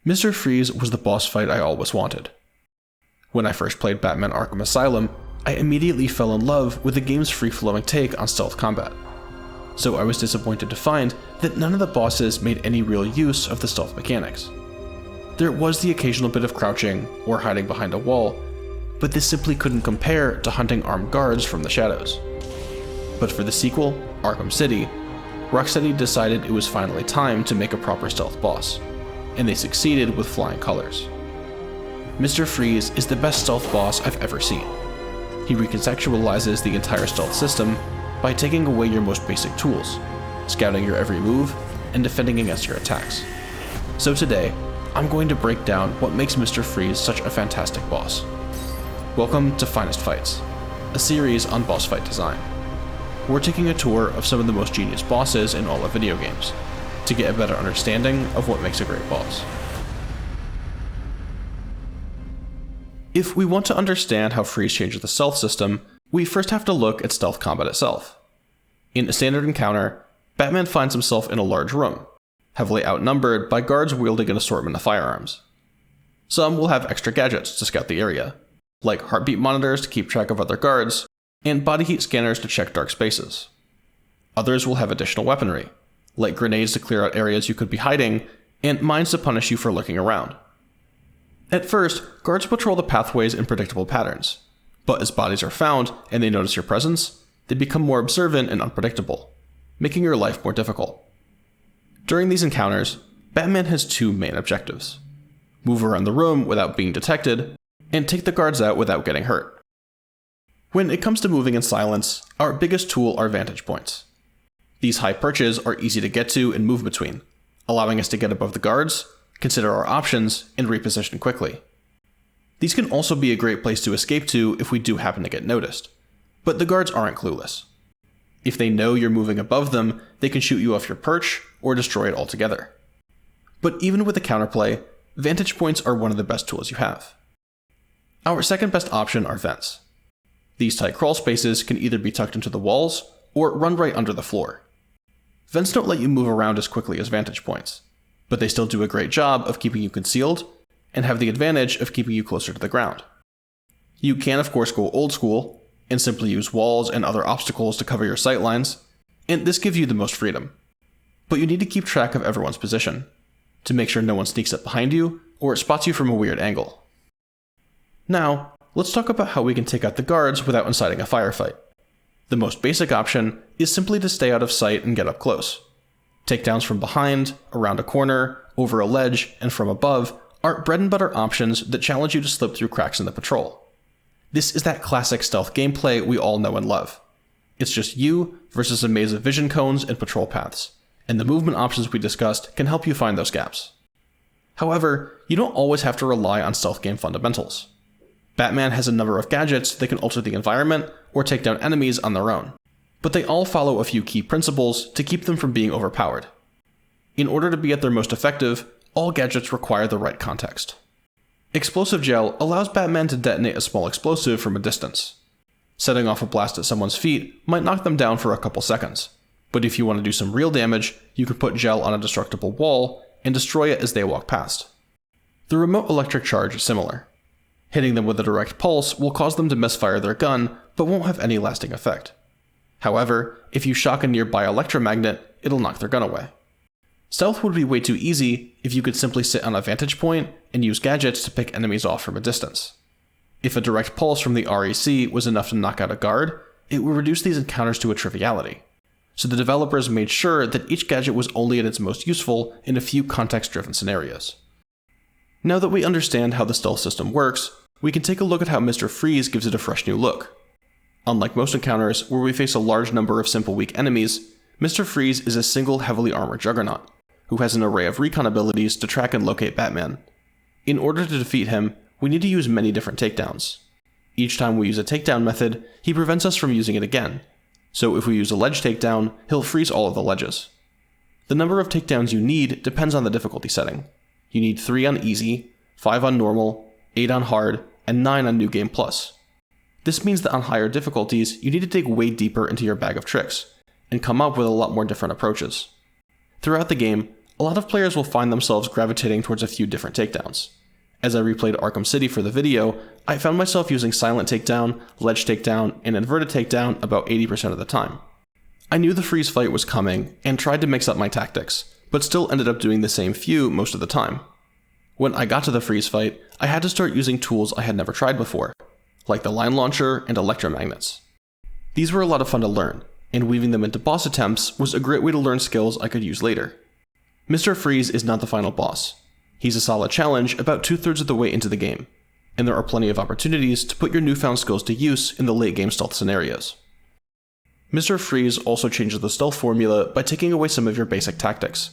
Mr. Freeze was the boss fight I always wanted. When I first played Batman Arkham Asylum, I immediately fell in love with the game's free-flowing take on stealth combat. So I was disappointed to find that none of the bosses made any real use of the stealth mechanics. There was the occasional bit of crouching or hiding behind a wall, but this simply couldn't compare to hunting armed guards from the shadows. But for the sequel, Arkham City, Rocksteady decided it was finally time to make a proper stealth boss, and they succeeded with flying colors. Mr. Freeze is the best stealth boss I've ever seen. He recontextualizes the entire stealth system by taking away your most basic tools, scouting your every move, and defending against your attacks. So today, I'm going to break down what makes Mr. Freeze such a fantastic boss. Welcome to Finest Fights, a series on boss fight design. We're taking a tour of some of the most genius bosses in all of video games, to get a better understanding of what makes a great boss. If we want to understand how Freeze changes the stealth system, we first have to look at stealth combat itself. In a standard encounter, Batman finds himself in a large room, heavily outnumbered by guards wielding an assortment of firearms. Some will have extra gadgets to scout the area, like heartbeat monitors to keep track of other guards, and body heat scanners to check dark spaces. Others will have additional weaponry, like grenades to clear out areas you could be hiding, and mines to punish you for lurking around. At first, guards patrol the pathways in predictable patterns, but as bodies are found and they notice your presence, they become more observant and unpredictable, making your life more difficult. During these encounters, Batman has two main objectives: move around the room without being detected, and take the guards out without getting hurt. When it comes to moving in silence, our biggest tool are vantage points. These high perches are easy to get to and move between, allowing us to get above the guards, consider our options, and reposition quickly. These can also be a great place to escape to if we do happen to get noticed, but the guards aren't clueless. If they know you're moving above them, they can shoot you off your perch or destroy it altogether. But even with the counterplay, vantage points are one of the best tools you have. Our second best option are vents. These tight crawl spaces can either be tucked into the walls or run right under the floor. Vents don't let you move around as quickly as vantage points, but they still do a great job of keeping you concealed and have the advantage of keeping you closer to the ground. You can of course go old school and simply use walls and other obstacles to cover your sightlines, and this gives you the most freedom. But you need to keep track of everyone's position, to make sure no one sneaks up behind you or spots you from a weird angle. Now, let's talk about how we can take out the guards without inciting a firefight. The most basic option is simply to stay out of sight and get up close. Takedowns from behind, around a corner, over a ledge, and from above are bread and butter options that challenge you to slip through cracks in the patrol. This is that classic stealth gameplay we all know and love. It's just you versus a maze of vision cones and patrol paths, and the movement options we discussed can help you find those gaps. However, you don't always have to rely on stealth game fundamentals. Batman has a number of gadgets that can alter the environment or take down enemies on their own, but they all follow a few key principles to keep them from being overpowered. In order to be at their most effective, all gadgets require the right context. Explosive Gel allows Batman to detonate a small explosive from a distance. Setting off a blast at someone's feet might knock them down for a couple seconds, but if you want to do some real damage, you can put gel on a destructible wall and destroy it as they walk past. The remote electric charge is similar. Hitting them with a direct pulse will cause them to misfire their gun, but won't have any lasting effect. However, if you shock a nearby electromagnet, it'll knock their gun away. Stealth would be way too easy if you could simply sit on a vantage point and use gadgets to pick enemies off from a distance. If a direct pulse from the REC was enough to knock out a guard, it would reduce these encounters to a triviality. So the developers made sure that each gadget was only at its most useful in a few context-driven scenarios. Now that we understand how the stealth system works, we can take a look at how Mr. Freeze gives it a fresh new look. Unlike most encounters where we face a large number of simple weak enemies, Mr. Freeze is a single heavily armored juggernaut, who has an array of recon abilities to track and locate Batman. In order to defeat him, we need to use many different takedowns. Each time we use a takedown method, he prevents us from using it again. So if we use a ledge takedown, he'll freeze all of the ledges. The number of takedowns you need depends on the difficulty setting. You need 3 on easy, 5 on normal, 8 on hard, and 9 on New Game Plus. This means that on higher difficulties, you need to dig way deeper into your bag of tricks, and come up with a lot more different approaches. Throughout the game, a lot of players will find themselves gravitating towards a few different takedowns. As I replayed Arkham City for the video, I found myself using silent takedown, ledge takedown, and inverted takedown about 80% of the time. I knew the freeze fight was coming and tried to mix up my tactics, but still ended up doing the same few most of the time. When I got to the freeze fight, I had to start using tools I had never tried before, like the line launcher and electromagnets. These were a lot of fun to learn, and weaving them into boss attempts was a great way to learn skills I could use later. Mr. Freeze is not the final boss. He's a solid challenge about 2/3 of the way into the game, and there are plenty of opportunities to put your newfound skills to use in the late game stealth scenarios. Mr. Freeze also changes the stealth formula by taking away some of your basic tactics.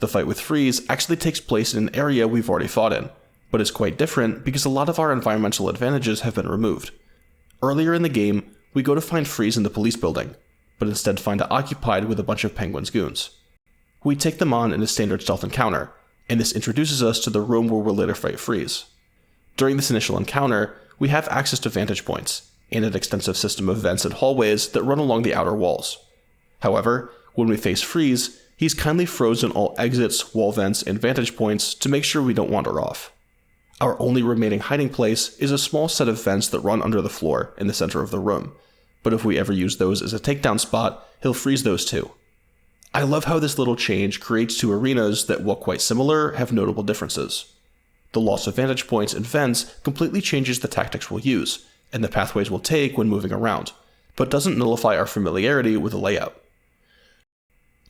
The fight with Freeze actually takes place in an area we've already fought in, but is quite different because a lot of our environmental advantages have been removed. Earlier in the game, we go to find Freeze in the police building, but instead find it occupied with a bunch of Penguin's goons. We take them on in a standard stealth encounter, and this introduces us to the room where we'll later fight Freeze. During this initial encounter, we have access to vantage points, and an extensive system of vents and hallways that run along the outer walls. However, when we face Freeze, he's kindly frozen all exits, wall vents, and vantage points to make sure we don't wander off. Our only remaining hiding place is a small set of vents that run under the floor in the center of the room, but if we ever use those as a takedown spot, he'll freeze those too. I love how this little change creates two arenas that, while quite similar, have notable differences. The loss of vantage points and vents completely changes the tactics we'll use, and the pathways we'll take when moving around, but doesn't nullify our familiarity with the layout.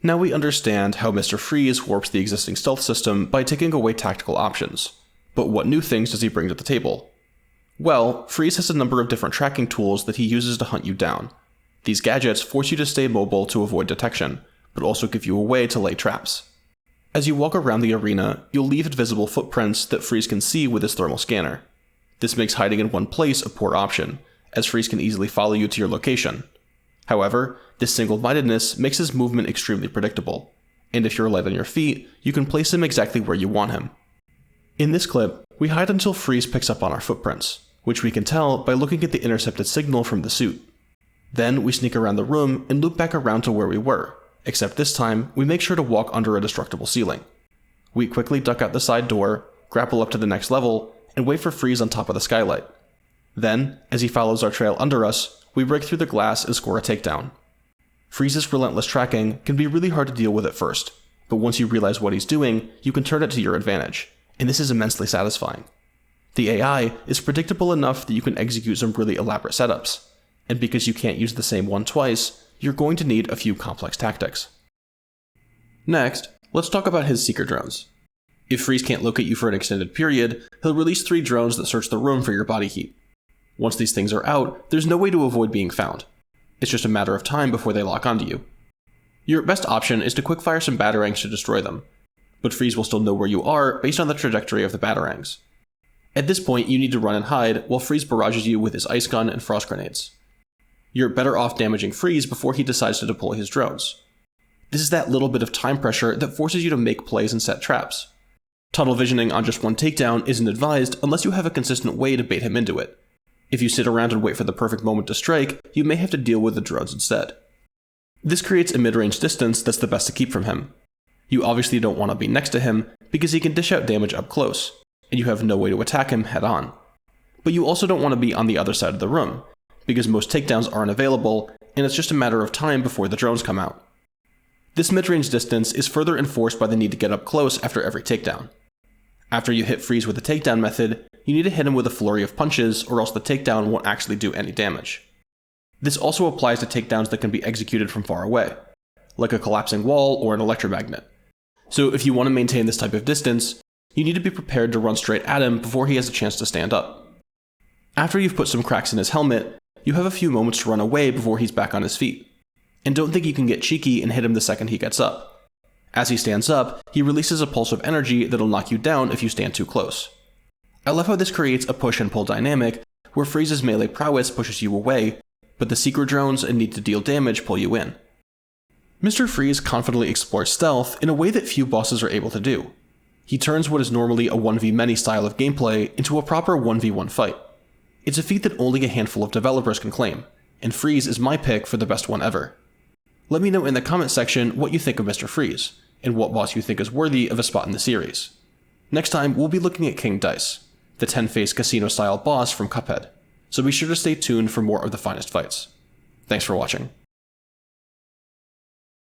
Now we understand how Mr. Freeze warps the existing stealth system by taking away tactical options, but what new things does he bring to the table? Well, Freeze has a number of different tracking tools that he uses to hunt you down. These gadgets force you to stay mobile to avoid detection, but also give you a way to lay traps. As you walk around the arena, you'll leave invisible footprints that Freeze can see with his thermal scanner. This makes hiding in one place a poor option, as Freeze can easily follow you to your location. However, this single-mindedness makes his movement extremely predictable, and if you're light on your feet, you can place him exactly where you want him. In this clip, we hide until Freeze picks up on our footprints, which we can tell by looking at the intercepted signal from the suit. Then we sneak around the room and loop back around to where we were, except this time, we make sure to walk under a destructible ceiling. We quickly duck out the side door, grapple up to the next level, and wait for Freeze on top of the skylight. Then, as he follows our trail under us, we break through the glass and score a takedown. Freeze's relentless tracking can be really hard to deal with at first, but once you realize what he's doing, you can turn it to your advantage, and this is immensely satisfying. The AI is predictable enough that you can execute some really elaborate setups, and because you can't use the same one twice, you're going to need a few complex tactics. Next, let's talk about his seeker drones. If Freeze can't locate you for an extended period, he'll release 3 drones that search the room for your body heat. Once these things are out, there's no way to avoid being found. It's just a matter of time before they lock onto you. Your best option is to quickfire some batarangs to destroy them, but Freeze will still know where you are based on the trajectory of the batarangs. At this point, you need to run and hide while Freeze barrages you with his ice gun and frost grenades. You're better off damaging Freeze before he decides to deploy his drones. This is that little bit of time pressure that forces you to make plays and set traps. Tunnel visioning on just one takedown isn't advised unless you have a consistent way to bait him into it. If you sit around and wait for the perfect moment to strike, you may have to deal with the drones instead. This creates a mid-range distance that's the best to keep from him. You obviously don't want to be next to him because he can dish out damage up close, and you have no way to attack him head on. But you also don't want to be on the other side of the room, because most takedowns aren't available, and it's just a matter of time before the drones come out. This mid-range distance is further enforced by the need to get up close after every takedown. After you hit Freeze with the takedown method, you need to hit him with a flurry of punches or else the takedown won't actually do any damage. This also applies to takedowns that can be executed from far away, like a collapsing wall or an electromagnet. So if you want to maintain this type of distance, you need to be prepared to run straight at him before he has a chance to stand up. After you've put some cracks in his helmet, you have a few moments to run away before he's back on his feet. And don't think you can get cheeky and hit him the second he gets up. As he stands up, he releases a pulse of energy that'll knock you down if you stand too close. I love how this creates a push and pull dynamic, where Freeze's melee prowess pushes you away, but the secret drones and need to deal damage pull you in. Mr. Freeze confidently explores stealth in a way that few bosses are able to do. He turns what is normally a 1v-many style of gameplay into a proper 1v1 fight. It's a feat that only a handful of developers can claim, and Freeze is my pick for the best one ever. Let me know in the comment section what you think of Mr. Freeze, and what boss you think is worthy of a spot in the series. Next time, we'll be looking at King Dice, the 10-phase casino-style boss from Cuphead, so be sure to stay tuned for more of the finest fights. Thanks for watching.